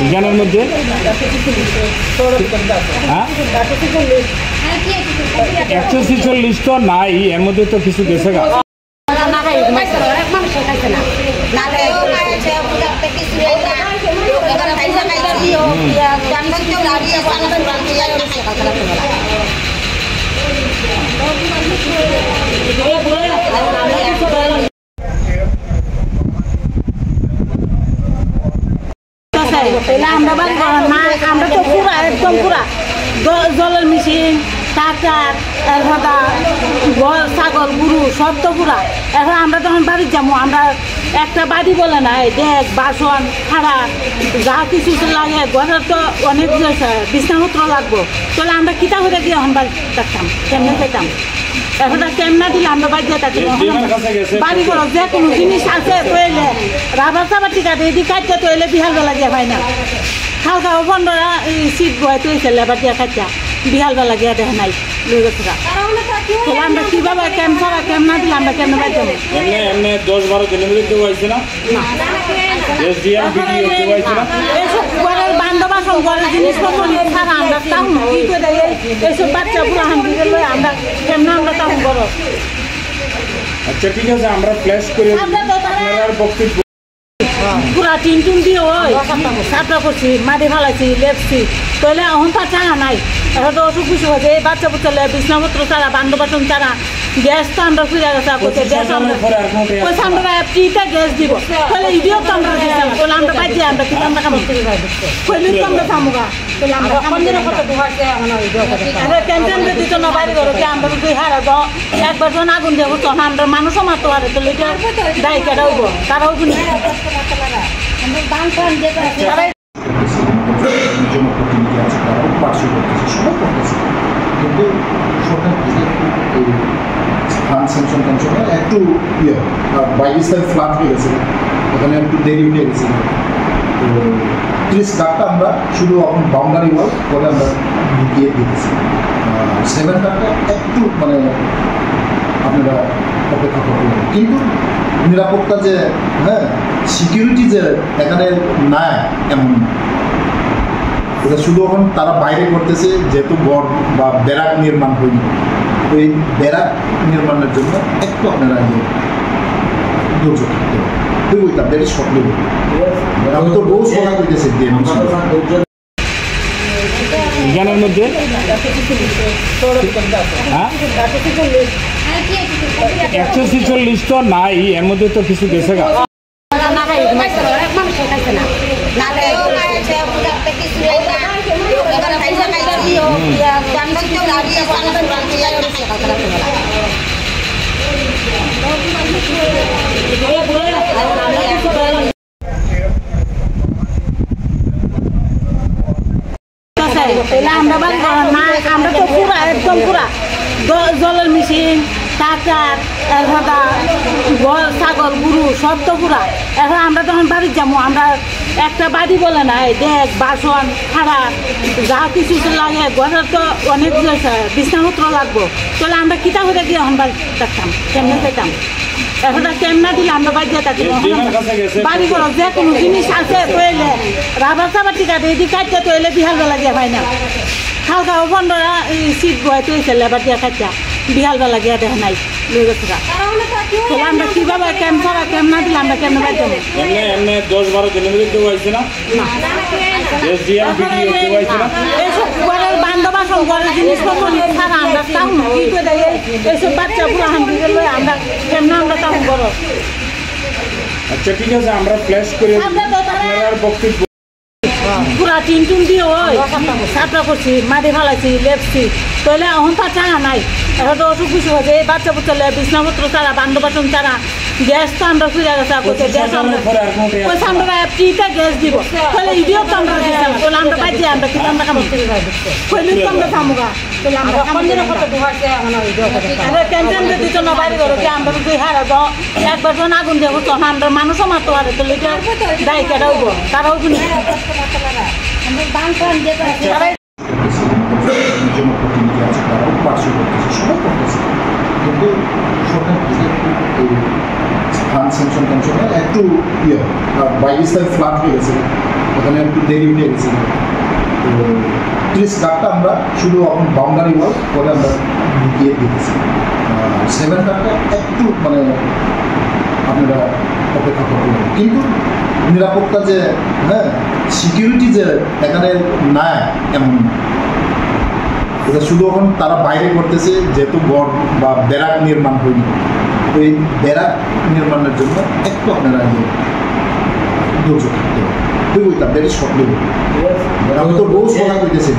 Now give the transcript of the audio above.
বিজ্ঞানের মধ্যে 146 তো নাই, এর মধ্যে তো কিছু গেছে গা। আমরা তো পুরা একদম পুরা জলের মেশিন ট্রাক্টর ছাগল গরু সব তো পুরা। এখন আমরা যখন বাড়ি যাবো আমরা একটা বাড়ি বলে নাই দেখ বাসন খাড়া যা কিছু লাগে ঘরের তো অনেক বিছনাপত্র লাগবো, তাহলে আমরা কিতা করে দিয়ে এখন বাড়ি থাকতাম কেমনে খেতাম। এখন কেমনা দিলে আমরা বাড়ি দিয়ে থাকি বাড়ি করো যে কোনো জিনিস আছে তৈলে রাবার চাবার টিকা রেডি কাটতে তৈলে বিহাল বেলা দিয়ে ভাই না খাও খাও 15 সিট বয় তৈছে লেবার দিয়ে খাইতা বিহাল বেলা গিয়া দেখ নাই লই গেছে আমরা কিভাবে কেম না দিলে আমরা কেমন বাড়ি যাবো। 10-12 দিনের মধ্যে কেউ আইছে না, ঘরের বান্ধবাসন ঘরের জিনিসপত্র ছাড়া আমরা টাউন কি করে এইসব বাচ্চা পুরো হান্ডিকে লই আমরা কেমন আমরা টাউন করো। আচ্ছা ঠিক আছে, আমরা ফ্ল্যাশ করে আপনার বক্তব্য পুরা টিন টুন দিয়ে ওই সাপড়া করছি মাটি ফালাইছি লেপছি তাহলে এখন তো চাঙা নাই। এখন তো অসুখ বিসুখ হয়েছে এই বাচ্চা বুচ্চা বিছনাপত্র ছাড়া বান্ধবাসন ছাড়া গ্যাস তো আমরা ফিরে গেছে গ্যাস আমরা ফ্রিতে গ্যাস দিব তাহলে ইডিও তো আমরা দিতাম তাহলে আমরা বাজিয়ে আমরা কিন্তু আমরা কাম কইলে তো আমরা থামুগা তাহলে আমরা ক্যান্টিন দিত না বাড়ি করো আমরা দুই হারা দাও একবার যখন আগুন দেবো তখন আমরা মানুষও মারতে পারে তাহলে এটা দায়িকাটা হইব তারাও কিন্তু কিন্তু সরকার থেকে এই ফান্ড স্যাংশন ট্যাংশনে একটু বাইরে ফ্লাট হয়ে গেছে, ওখানে একটু দেরি উঠে গেছে। তো 30 লাখটা আমরা শুধু এখন বাউন্ডারি ওয়াল করে আমরা দিয়ে দিতেছি, 7 লাখটা একটু মানে আপনারা অপেক্ষা করবেন। কিন্তু নিরাপত্তা যে সিকিউরিটি যে এখানে নাই এমন না, এটা শুধু এখন তারা বাইরে করতেছে যেহেতু গড় বা ব্যারাক নির্মাণ হয়নি। তো এই ব্যারাক নির্মাণের জন্য একটু আপনারা ধৈর্য থাকতে হবে, বুঝলাম দ্যাট ইজ শর্টলি। আমি তো রোজ বলা করতেছি বিজ্ঞানের মধ্যে 146 তো নাই, এর মধ্যে তো কিছু গেছে গা। আমরা তো পুরা একদম পুরা জলের মেশিন ট্রাক্টর ছাগল গরু সব তো পুরা। এখন আমরা যখন বাড়ি যাবো আমরা একটা বাড়ি বলে নাই দেখ বাসন খাড়া যা কিছু লাগে ঘরের তো অনেক বিছনাপত্র লাগবো, তাহলে আমরা কিতা করে দিয়ে এখন বাড়ি থাকতাম কেমনে খেতাম। এখন কেমনা দিলে আমরা বাড়ি দিয়ে থাকি বাড়ি করো যে কোনো জিনিস আছে তৈলে রাবার চাবার টিকা রেডি কাটতে তৈলে বিহাল বেলা দিয়ে ভাই না খাও খাও 15 সিট বয় তৈছে লেবার দিয়ে খাইতা বিহাল বেলা গিয়া দেখ নাই লই গেছে তাহলে আমরা কিভাবে কেম না দিলে আমরা কেমন বাড়ি যাবো। 10-12 দিনের মধ্যে কেউ আইছে না, এইসব ঘরের বান্ধবাসন ঘরের জিনিসপত্র ছাড়া আমরা টাউন কি করে এইসব বাচ্চা পুরো হান্ডিকে লই আমরা কেমন আমরা টাউন করো। আচ্ছা ঠিক আছে, আমরা ফ্ল্যাশ করে আপনার বক্তব্য পুরা টিন টুন দিয়ে ওই সাপড়া করছি মাটি ফালাইছি লেপছি তাহলে এখন তো চাঙা নাই। এখন তো অসুখ বিসুখ হয়েছে এই বাচ্চা বুচ্চা বিছনাপত্র ছাড়া বান্ধবাসন ছাড়া গ্যাস তো আমরা ফিরে গেছে গ্যাস আমরা ফ্রিতে গ্যাস দিব তাহলে ইডিও তো আমরা দিতাম তাহলে আমরা বাজিয়ে আমরা কিন্তু আমরা কাম কইলে তো আমরা থামুগা তাহলে আমরা ক্যান্টিন দিত না বাড়ি করো আমরা দুই হারা দাও একবার যখন আগুন দেবো তখন আমরা মানুষও মারতে পারে তাহলে এটা দায়িকাটা হইব তারাও কিন্তু কিন্তু সরকার থেকে ফান্ড স্যাংশন ট্যাংশনে একটু বাইরে ফ্লাট হয়ে গেছে, ওখানে একটু দেরি উঠে গেছে। তো 30 কার্ডটা আমরা শুধু এখন বাউন্ডারি ওয়াল করে আমরা ঢুকিয়ে দিতেছি। 7 কার্ডটা একটু মানে আপনারা অপেক্ষা করতে পারেন, কিন্তু নিরাপত্তা যে সিকিউরিটি যে এখানে নাই এমন না। এটা শুধু এখন তারা বাইরে করতেছে, যেহেতু গড় বা ব্যারাক নির্মাণ হয়নি, তো এই ব্যারাক নির্মাণের জন্য একটু আপনারা ধৈর্য থাকতে হবে। খুবই দ্যাট ইজ শর্ট। আমি তো বহু সময় কইতেছি